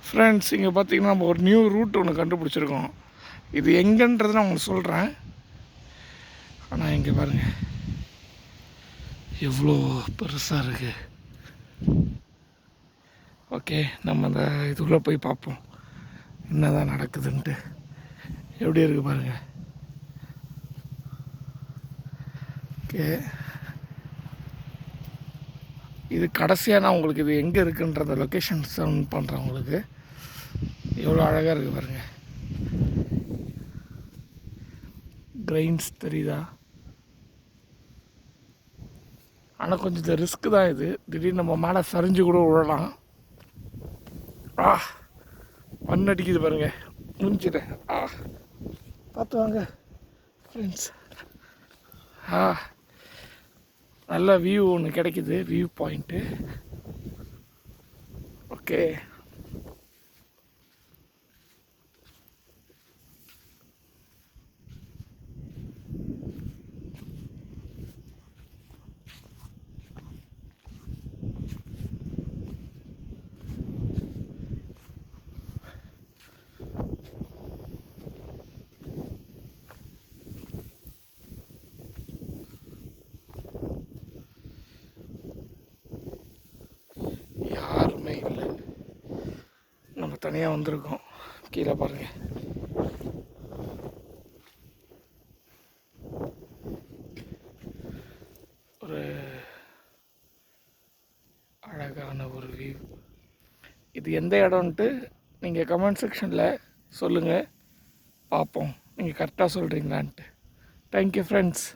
Friends, இங்கே பார்த்தீங்கன்னா நம்ம ஒரு நியூ ரூட் ஒன்று கண்டுபிடிச்சிருக்கோம். இது எங்கன்றது நான் உங்களுக்கு சொல்கிறேன். ஆனால் இங்கே பாருங்கள் எவ்வளோ பெருசாக இருக்குது. ஓகே, நம்ம அந்த இதுக்குள்ளே போய் பார்ப்போம் என்ன தான் நடக்குதுன்ட்டு. எப்படி இருக்குது பாருங்கள். ஓகே, இது கடைசியாக நான் உங்களுக்கு இது எங்கே இருக்குன்றத லொக்கேஷன் சென்ட் பண்ணுறேன் உங்களுக்கு. எவ்வளோ அழகாக இருக்குது பாருங்கள். கிரெயின்ஸ் தெரியுதா? ஆனால் கொஞ்சம் இது ரிஸ்க்கு தான். இது திடீர்னு நம்ம மேலே சரிஞ்சு கூட விழலாம். மண் அடிக்குது பாருங்கள். முடிஞ்சிட்டேன். பார்த்து வாங்க ஃப்ரெண்ட்ஸ். நல்ல வியூ ஒன்று கிடைக்குது, வியூ பாயிண்ட்டு. ஓகே, யாருமே இல்லை. நம்ம தனியாக வந்திருக்கோம். கீழே பாருங்கள். ஒரு அழகான ஒரு வியூ. இது எந்த இடம்ன்ட்டு நீங்கள் கமெண்ட் செக்ஷனில் சொல்லுங்கள், பார்ப்போம் நீங்கள் கரெக்டாக சொல்கிறீங்களான்ட்டு. Thank you friends.